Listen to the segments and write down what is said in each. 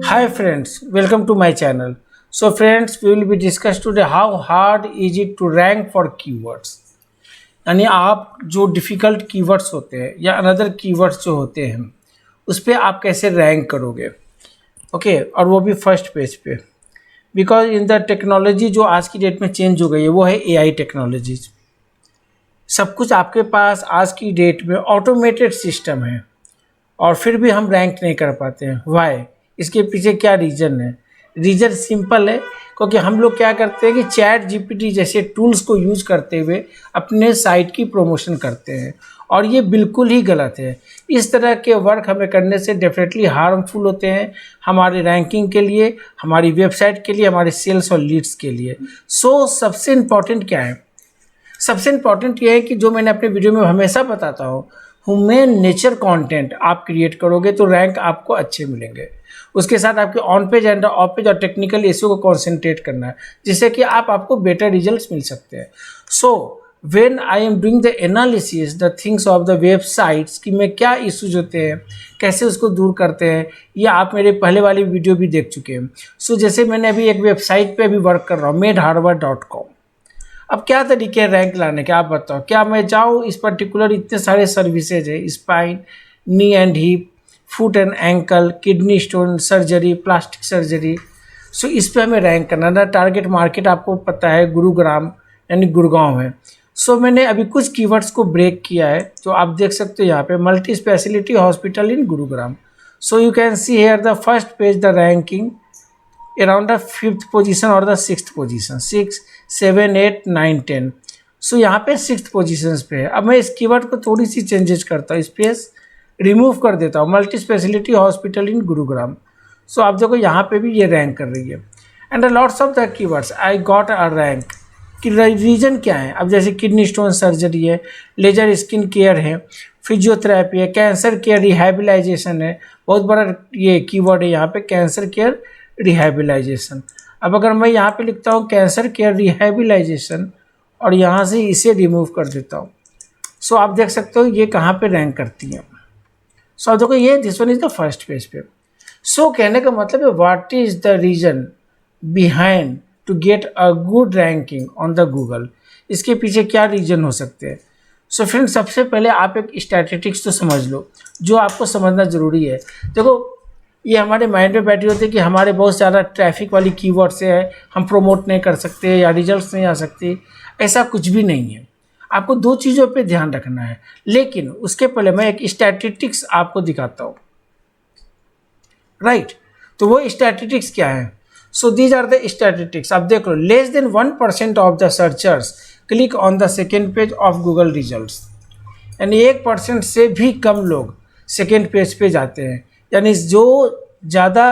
Hi friends, welcome to my channel. So friends, we will be discuss today how hard is it to rank for keywords. यानी आप जो difficult keywords होते हैं या another keywords जो होते हैं उस पर आप कैसे रैंक करोगे, ओके और वो भी फर्स्ट पेज पे। बिकॉज इन द टेक्नोलॉजी जो आज की डेट में चेंज हो गई है वो है एआई टेक्नोलॉजीज। सब कुछ आपके पास आज की डेट में ऑटोमेटेड सिस्टम है और फिर भी हम रैंक नहीं कर पाते हैं। वाई? इसके पीछे क्या रीज़न है? रीज़न सिंपल है, क्योंकि हम लोग क्या करते हैं कि चैट जीपीटी जैसे टूल्स को यूज़ करते हुए अपने साइट की प्रमोशन करते हैं और ये बिल्कुल ही गलत है। इस तरह के वर्क हमें करने से डेफिनेटली हार्मफुल होते हैं हमारे रैंकिंग के लिए, हमारी वेबसाइट के लिए, हमारे सेल्स और लीड्स के लिए। सो सबसे इम्पॉर्टेंट क्या है? सबसे इम्पॉर्टेंट ये है कि जो मैंने अपने वीडियो में हमेशा बताता हूँ, ह्यूमन नेचर कंटेंट आप क्रिएट करोगे तो रैंक आपको अच्छे मिलेंगे। उसके साथ आपके on page end of page और टेक्निकल इश्यू को कॉन्सेंट्रेट करना है, जिससे कि आपको बेटर रिजल्ट्स मिल सकते हैं। So when I am doing the analysis the things of the websites कि मैं क्या इश्यूज होते हैं, कैसे उसको दूर करते हैं, ये आप मेरे पहले वाली वीडियो भी देख चुके हैं। सो जैसे मैंने अभी एक वेबसाइट पे अभी वर्क कर रहा हूँ, medharvard.com। अब क्या तरीके हैं रैंक लाने के, आप बताओ। क्या मैं जाऊँ इस पर्टिकुलर, इतने सारे सर्विसेज है, spine, knee and hip, foot and ankle, kidney stone surgery, plastic surgery. So इस पे हमें रैंक करना था। टारगेट मार्केट आपको पता है गुरुग्राम यानी गुड़गांव है। सो मैंने अभी कुछ कीवर्ड्स को ब्रेक किया है, जो आप देख सकते हो यहाँ पे, multi speciality hospital in Gurugram. So you can see here the first page the ranking around the 5th position और the 6th position, 6, 7, 8, 9, 10। सो यहाँ पे 6th पोजीशंस पे है। अब मैं इस कीवर्ड को थोड़ी सी चेंजेस करता हूँ, स्पेस रिमूव कर देता हूँ, multi speciality hospital in Gurugram. So आप देखो यहाँ पे भी ये रैंक कर रही है। And lots of the keywords I got a rank. कि रीजन क्या है? अब जैसे किडनी स्टोन सर्जरी है, लेजर स्किन केयर है, फिजियोथेरेपी है, कैंसर केयर रिहैबिलाइजेशन है। बहुत बड़ा ये कीवर्ड है यहाँ पे, कैंसर केयर रिहैबिलाइजेशन। अब अगर मैं यहाँ पे लिखता हूँ कैंसर केयर रिहैबिलाइजेशन और यहाँ से इसे रिमूव कर देता हूँ, सो आप देख सकते हो ये कहाँ पे रैंक करती है। सो आप देखो ये this one is the first page पे। सो कहने का मतलब है what is the reason behind to get a good ranking on the Google. इसके पीछे क्या रीजन हो सकते हैं? सो फ्रेंड, सबसे पहले आप एक स्टैटिस्टिक्स तो समझ लो, जो आपको समझना ज़रूरी है। देखो ये हमारे माइंड में बैठी होती है कि हमारे बहुत ज़्यादा ट्रैफिक वाली कीवर्ड से है, हम प्रमोट नहीं कर सकते या रिजल्ट्स नहीं आ सकते। ऐसा कुछ भी नहीं है। आपको दो चीज़ों पे ध्यान रखना है, लेकिन उसके पहले मैं एक स्टैटिस्टिक्स आपको दिखाता हूँ, राइट? तो वो स्टैटिस्टिक्स क्या है? So these are the statistics. आप देख लो, less than 1% of the searchers click on the second page of Google results. यानी 1% से भी कम लोग सेकेंड पेज पे जाते हैं। यानी जो ज़्यादा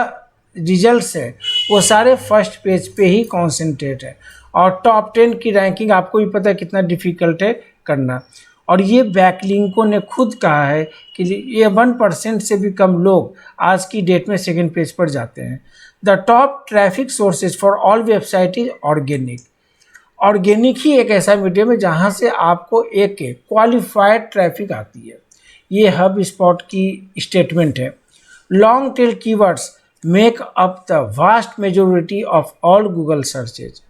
रिजल्ट्स है वो सारे फर्स्ट पेज पे ही कॉन्सेंट्रेट है। और टॉप 10 की रैंकिंग आपको भी पता है कितना डिफ़िकल्ट है करना। और ये बैकलिंकों ने खुद कहा है कि ये 1% से भी कम लोग आज की डेट में सेकेंड पेज पर जाते हैं। The top traffic sources for all website is organic. Organic ही एक ऐसा मीडियम है जहाँ से आपको एक क्वालिफाइड ट्रैफिक आती है। ये हब स्पॉट की स्टेटमेंट है। Long tail keywords make up the vast majority of all Google searches.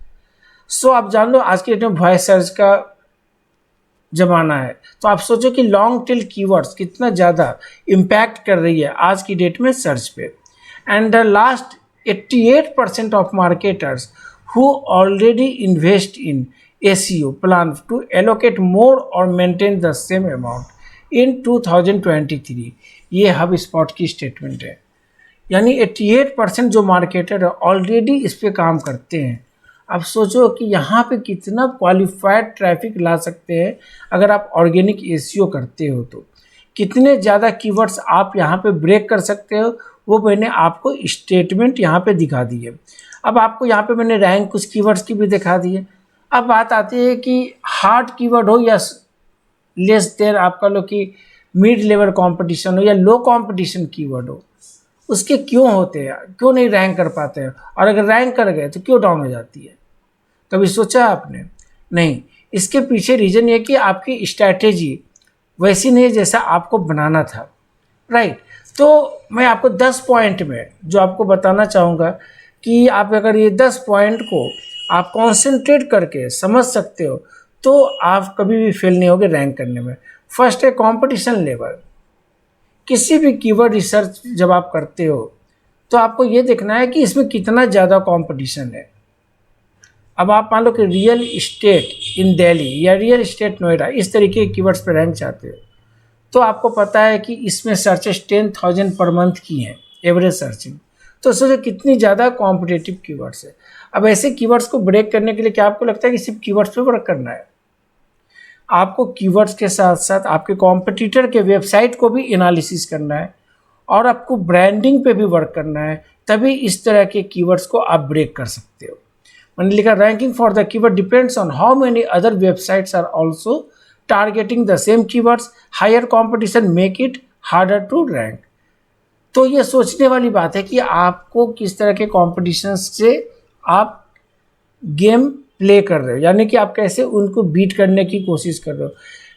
So आप जान लो आज की डेट में वॉइस सर्च का ज़माना है, तो आप सोचो कि लॉन्ग टेल कीवर्ड्स कितना ज़्यादा इम्पैक्ट कर रही है आज की डेट में सर्च पे। And the last 88% of marketers who already invest in SEO plan to allocate more or maintain the same amount in 2023। ये हब स्पॉट की स्टेटमेंट है। यानी 88% जो मार्केटर ऑलरेडी इस पे काम करते हैं। अब सोचो कि यहाँ पे कितना क्वालिफाइड ट्रैफिक ला सकते हैं अगर आप ऑर्गेनिक SEO करते हो तो। कितने ज़्यादा कीवर्ड्स आप यहाँ पे ब्रेक कर सकते हो, वो मैंने आपको स्टेटमेंट यहाँ पे दिखा दी है। अब आपको यहाँ पे मैंने रैंक कुछ कीवर्ड्स की भी दिखा दी है। अब बात आती है कि हार्ड कीवर्ड हो या लेस देर आपका लो कि मिड लेवल कंपटीशन हो या लो कंपटीशन कीवर्ड हो, उसके क्यों होते हैं, क्यों नहीं रैंक कर पाते हैं, और अगर रैंक कर गए तो क्यों डाउन हो जाती है? कभी सोचा आपने? नहीं। इसके पीछे रीज़न ये कि आपकी स्ट्रैटेजी वैसी नहीं जैसा आपको बनाना था, राइट? तो मैं आपको 10 पॉइंट में जो आपको बताना चाहूँगा कि आप अगर ये 10 पॉइंट को आप कॉन्सेंट्रेट करके समझ सकते हो तो आप कभी भी फेल नहीं होगे रैंक करने में। फर्स्ट है कंपटीशन लेवल। किसी भी कीवर्ड रिसर्च जब आप करते हो तो आपको ये देखना है कि इसमें कितना ज़्यादा कंपटीशन है। अब आप मान लो कि रियल इस्टेट इन दिल्ली या रियल इस्टेट नोएडा इस तरीके के कीवर्ड्स पर रैंक चाहते हो तो आपको पता है कि इसमें सर्चेस 10,000 पर मंथ की हैं एवरेज सर्चिंग। तो सोचो कितनी ज़्यादा कॉम्पिटेटिव कीवर्ड्स है। अब ऐसे कीवर्ड्स को ब्रेक करने के लिए क्या आपको लगता है कि सिर्फ कीवर्ड्स पे वर्क करना है? आपको कीवर्ड्स के साथ साथ आपके कॉम्पिटिटर के वेबसाइट को भी एनालिसिस करना है और आपको ब्रांडिंग पे भी वर्क करना है, तभी इस तरह के कीवर्ड्स को आप ब्रेक कर सकते हो। मैंने लिखा ranking for the keyword depends on how many other websites are also targeting the same keywords. Higher competition make it harder to rank. तो ये सोचने वाली बात है कि आपको किस तरह के कॉम्पिटिशन से आप गेम प्ले कर रहे हो, यानी कि आप कैसे उनको बीट करने की कोशिश कर रहे हो।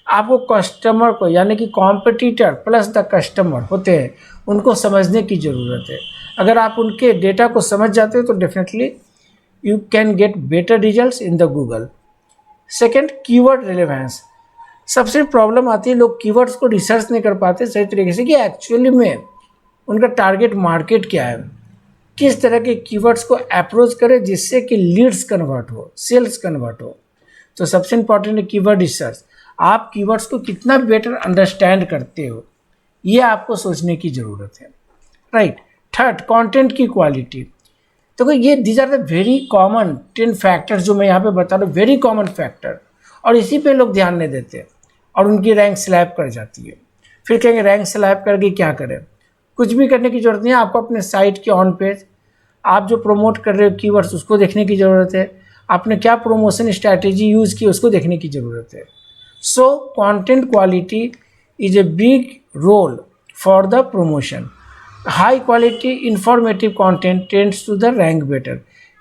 आपको कस्टमर को यानी कि कॉम्पिटिटर प्लस द कस्टमर होते हैं उनको समझने की ज़रूरत है। अगर आप उनके डेटा को समझ जाते हो तो definitely you can get better results in the Google. Second, keyword relevance. सबसे प्रॉब्लम आती है लोग कीवर्ड्स को रिसर्च नहीं कर पाते सही तरीके से कि एक्चुअली में उनका टारगेट मार्केट क्या है, किस तरह के कीवर्ड्स को अप्रोच करें जिससे कि लीड्स कन्वर्ट हो, सेल्स कन्वर्ट हो। तो सबसे इंपॉर्टेंट है कीवर्ड रिसर्च। आप कीवर्ड्स को कितना बेटर अंडरस्टैंड करते हो ये आपको सोचने की ज़रूरत है, राइट। थर्ड, कंटेंट की क्वालिटी। तो ये these are the very common 10 factors जो मैं यहाँ पे बता रहा हूँ, वेरी कॉमन फैक्टर, और इसी पे लोग ध्यान नहीं देते और उनकी रैंक स्लैप कर जाती है। फिर कहेंगे रैंक स्लैप करके क्या करें? कुछ भी करने की ज़रूरत नहीं है। आपको अपने साइट के ऑन पेज आप जो प्रमोट कर रहे हो कीवर्ड्स उसको देखने की ज़रूरत है। आपने क्या प्रमोशन स्ट्रैटेजी यूज़ की उसको देखने की ज़रूरत है। So content quality is a big role for the promotion. High quality informative content tends to the rank better.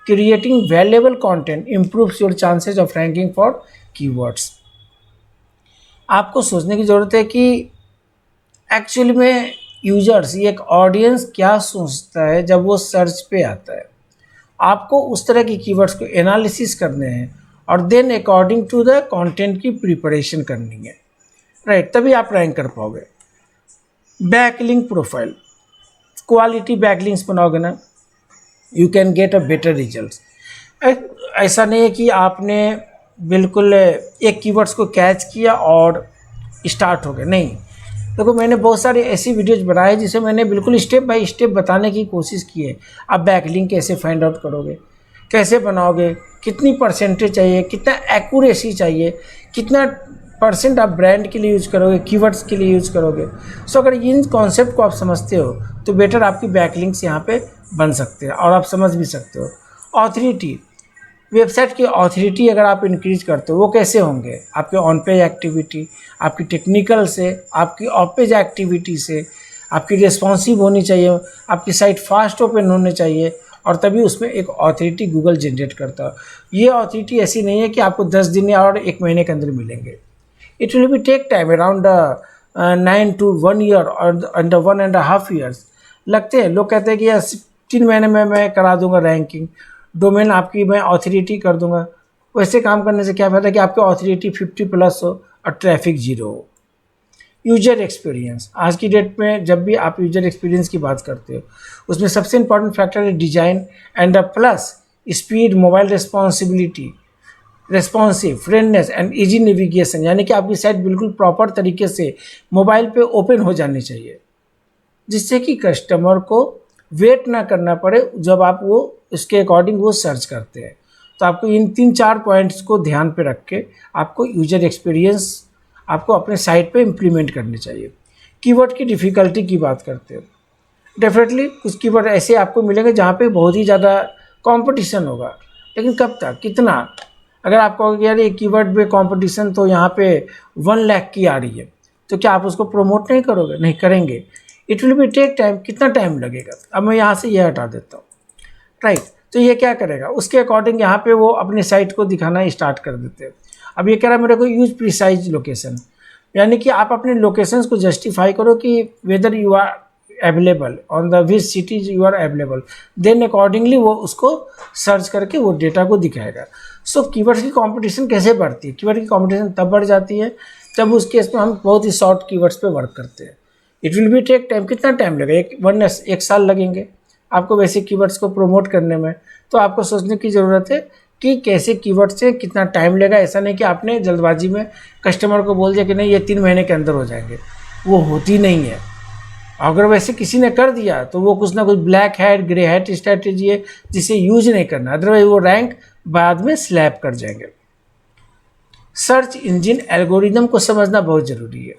Creating valuable content improves your chances of ranking for keywords. आपको सोचने की ज़रूरत है कि एक्चुअली में यूजर्स, ये एक audience क्या सोचता है जब वो सर्च पे आता है। आपको उस तरह की कीवर्ड्स को एनालिसिस करने हैं और then according to the content की प्रिपरेशन करनी है, राइट, तभी आप रैंक कर पाओगे। बैकलिंक प्रोफाइल, क्वालिटी बैकलिंक्स बनाओगे ना, you can get a better results. ऐसा नहीं है कि आपने बिल्कुल एक कीवर्ड्स को कैच किया और स्टार्ट हो गए, नहीं। देखो मैंने बहुत सारी ऐसी वीडियोज बनाए जिसे मैंने बिल्कुल स्टेप बाय स्टेप बताने की कोशिश की है। आप बैकलिंक कैसे फाइंड आउट करोगे, कैसे बनाओगे, कितनी परसेंटेज चाहिए, कितना एक्यूरेसी चाहिए, कितना परसेंट आप ब्रांड के लिए यूज़ करोगे, कीवर्ड्स के लिए यूज़ करोगे। सो अगर इन कॉन्सेप्ट को आप समझते हो तो बेटर आपकी बैकलिंक्स यहाँ पे बन सकते हैं और आप समझ भी सकते हो। ऑथोरिटी, वेबसाइट की ऑथोरिटी अगर आप इंक्रीज करते हो वो कैसे होंगे? आपके ऑन पेज एक्टिविटी, आपकी टेक्निकल से, आपकी ऑफ पेज एक्टिविटी से, आपकी रिस्पॉन्सिव होनी चाहिए, आपकी साइट फास्ट ओपन होने चाहिए और तभी उसमें एक ऑथोरिटी गूगल जनरेट करता है। ये ऑथोरिटी ऐसी नहीं है कि आपको 10 दिन या और 1 महीने के अंदर मिलेंगे। It will be take time around 9 to 1 year और अंडर 1.5 years लगते हैं। लोग कहते हैं कि यार 3 महीने में मैं करा दूंगा रैंकिंग, डोमेन आपकी मैं ऑथोरिटी कर दूंगा। वैसे काम करने से क्या फ़ायदा कि आपकी ऑथोरिटी 50+ हो और ट्रैफिक 0 हो। यूजर एक्सपीरियंस, आज की डेट में जब भी आप यूजर एक्सपीरियंस की बात करते हो उसमें सबसे इंपॉर्टेंट फैक्टर है design and plus speed, mobile responsive, friendliness and easy navigation, यानी कि आपकी साइट बिल्कुल प्रॉपर तरीके से मोबाइल पे ओपन हो जानी चाहिए जिससे कि कस्टमर को वेट ना करना पड़े जब आप वो उसके अकॉर्डिंग वो सर्च करते हैं। तो आपको इन 3-4 पॉइंट्स को ध्यान पे रख के आपको यूजर एक्सपीरियंस आपको अपने साइट पे इम्प्लीमेंट करनी चाहिए। कीवर्ड की डिफ़िकल्टी की बात करते हो, डेफिनेटली कुछ कीवर्ड ऐसे आपको मिलेंगे जहाँ पे बहुत ही ज़्यादा कंपटीशन होगा, लेकिन कब तक, कितना? अगर आप कहोगे यार ये कीवर्ड में कंपटीशन तो यहाँ पे 1 लाख की आ रही है, तो क्या आप उसको प्रमोट नहीं करोगे? नहीं करेंगे। It will be take time, कितना टाइम लगेगा? अब मैं यहाँ से ये हटा देता हूँ, राइट। तो ये क्या करेगा, उसके अकॉर्डिंग यहाँ पे वो अपनी साइट को दिखाना स्टार्ट कर देते हैं। अब ये कह रहा है मेरे को यूज प्रिसाइज लोकेशन, यानी कि आप अपने लोकेशंस को जस्टिफाई करो कि whether you are available, on the which cities you are available, then accordingly वो उसको सर्च करके वो डेटा को दिखाएगा। सो कीवर्ड्स की कंपटीशन कैसे बढ़ती है? कीवर्ड की कंपटीशन तब बढ़ जाती है जब उस केस में हम बहुत ही शॉर्ट कीवर्ड्स पे वर्क करते हैं। It will be take time. कितना टाइम लगेगा? एक साल लगेंगे आपको वैसे कीवर्ड्स को प्रमोट करने में। तो आपको सोचने की ज़रूरत है कि कैसे कीवर्ड से कितना टाइम लेगा। ऐसा नहीं कि आपने जल्दबाजी में कस्टमर को बोल दिया कि नहीं ये 3 महीने के अंदर हो जाएंगे, वो होती नहीं है। अगर वैसे किसी ने कर दिया तो वो कुछ ना कुछ black hat grey hat strategy है जिसे यूज नहीं करना, अदरवाइज वो रैंक बाद में स्लैप कर जाएंगे। सर्च इंजन एल्गोरिदम को समझना बहुत ज़रूरी है।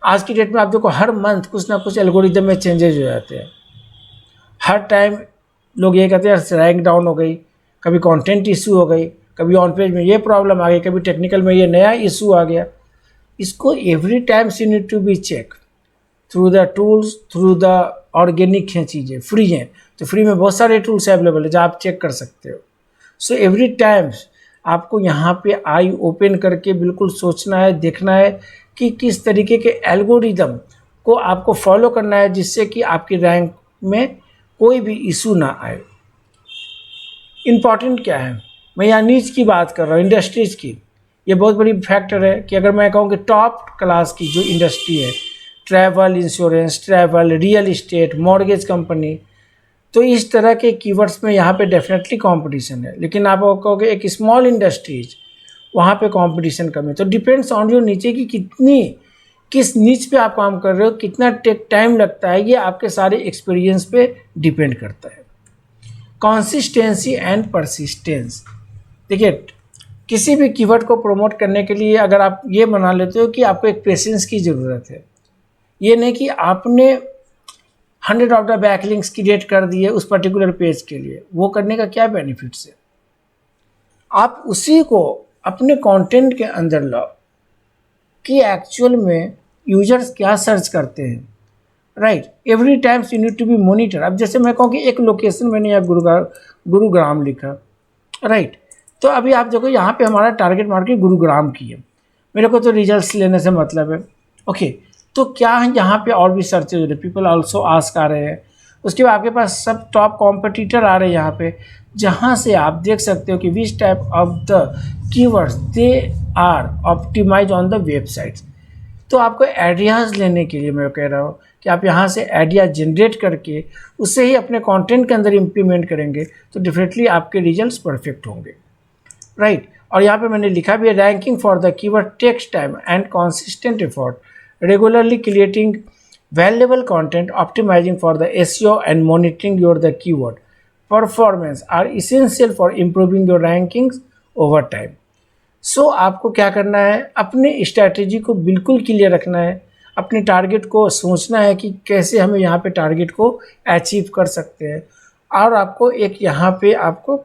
आज की डेट में आप देखो हर मंथ कुछ ना कुछ एल्गोरिदम में चेंजेज हो जाते हैं। हर टाइम लोग ये कहते हैं रैंक डाउन हो गई, कभी कंटेंट इशू हो गई, कभी ऑन पेज में ये प्रॉब्लम आ गई, कभी टेक्निकल में ये नया इशू आ गया। इसको every time you need to be check through the tools, through the organic हैं चीज़ें, फ्री हैं तो फ्री में बहुत सारे टूल्स अवेलेबल है जो आप चेक कर सकते हो। सो एवरी टाइम्स आपको यहाँ पे आई ओपन करके बिल्कुल सोचना है, देखना है कि किस तरीके के एल्गोरिदम को आपको फॉलो करना है जिससे कि आपकी रैंक में कोई भी इशू ना आए। इम्पॉर्टेंट क्या है, मैं यहाँ नीच की बात कर रहा हूँ, इंडस्ट्रीज़ की। ये बहुत बड़ी फैक्टर है कि अगर मैं कहूँ कि टॉप क्लास की जो इंडस्ट्री है, travel insurance, travel, real estate, mortgage company, तो इस तरह के कीवर्ड्स में यहाँ पे डेफिनेटली कंपटीशन है। लेकिन आप कहोगे एक स्मॉल इंडस्ट्रीज, वहाँ पे कंपटीशन कम है। तो डिपेंड्स ऑन योर नीचे की किस नीच पे आप काम कर रहे हो, कितना टाइम लगता है, ये आपके सारे एक्सपीरियंस पे डिपेंड करता है। कंसिस्टेंसी एंड परसिस्टेंस, देखिए किसी भी कीवर्ड को प्रमोट करने के लिए अगर आप ये बना लेते हो कि आपको एक पेशेंस की ज़रूरत है, ये नहीं कि आपने 100 ऑफ द बैकलिंक्स क्रिएट कर दिए उस पर्टिकुलर पेज के लिए, वो करने का क्या बेनिफिट्स है। आप उसी को अपने कंटेंट के अंदर लाओ कि एक्चुअल में यूजर्स क्या सर्च करते हैं, राइट। Every times you need to be monitor. अब जैसे मैं कहूँ कि एक लोकेशन मैंने यहाँ गुरुग्राम लिखा, राइट, तो अभी आप देखो यहाँ पे हमारा टारगेट मार्केट गुरुग्राम की है, मेरे को तो रिजल्ट्स लेने से मतलब है, ओके। तो क्या है यहाँ पे और भी सर्चेज हो रहे, पीपल आल्सो आस्क आ रहे हैं। उसके बाद आपके पास सब टॉप कॉम्पिटिटर आ रहे हैं यहाँ पे, जहाँ से आप देख सकते हो कि which type of the keywords they are optimise on the websites. तो आपको आइडियाज़ लेने के लिए मैं कह रहा हूँ कि आप यहाँ से आइडिया जनरेट करके उससे ही अपने कंटेंट के अंदर इम्प्लीमेंट करेंगे तो डेफिनेटली आपके रिजल्ट्स परफेक्ट होंगे, राइट। और यहाँ पे मैंने लिखा भी है, ranking for the keyword takes time and consistent effort, regularly creating valuable content, optimizing for the SEO and monitoring your the keyword performance are essential for improving your rankings over time. So आपको क्या करना है, अपने strategy को बिल्कुल clear रखना है, अपने टारगेट को सोचना है कि कैसे हमें यहाँ पे टारगेट को अचीव कर सकते हैं, और आपको एक यहाँ पे आपको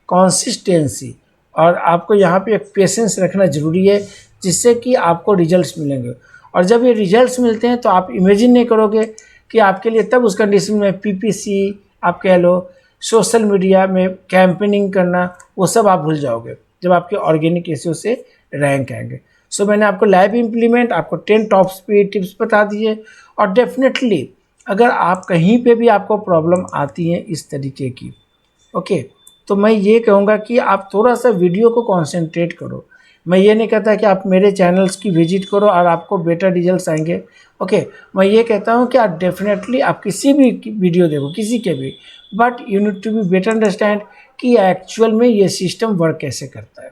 कंसिस्टेंसी और आपको यहाँ पे एक पेशेंस रखना ज़रूरी है जिससे कि आपको रिजल्ट्स मिलेंगे। और जब ये रिजल्ट्स मिलते हैं तो आप इमेजिन नहीं करोगे कि आपके लिए तब उस कंडीशन में पीपीसी आप कह लो, सोशल मीडिया में कैंपेनिंग करना, वो सब आप भूल जाओगे जब आपके ऑर्गेनिक एसईओ से रैंक आएंगे। सो मैंने आपको लाइव इम्प्लीमेंट, आपको 10 टॉप स्पीड टिप्स बता दिए। और डेफिनेटली अगर आप कहीं पे भी आपको प्रॉब्लम आती है इस तरीके की, ओके, तो मैं ये कहूँगा कि आप थोड़ा सा वीडियो को कॉन्सेंट्रेट करो। मैं ये नहीं कहता कि आप मेरे चैनल्स की विजिट करो और आपको बेटर रिजल्ट्स आएंगे, ओके। मैं ये कहता हूँ कि आप डेफिनेटली आप किसी भी वीडियो देखो, किसी के भी, but you need to be better understand कि एक्चुअल में ये सिस्टम वर्क कैसे करता है।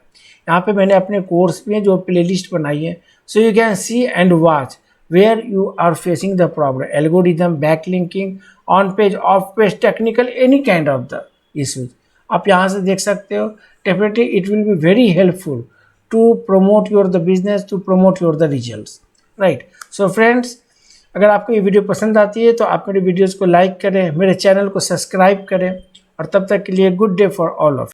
यहाँ पे मैंने अपने कोर्स भी हैं जो प्लेलिस्ट बनाई है, so you can see and watch where you are facing the problem, algorithm, backlinking, on page, off page, technical, any kind of the issues आप यहाँ से देख सकते हो। Definitely it will be very helpful to promote your the business, to promote your the results, right? So friends, अगर आपको ये video पसंद आती है तो आप मेरे वीडियोस को लाइक करें, मेरे चैनल को सब्सक्राइब करें, और तब तक के लिए good day for all of.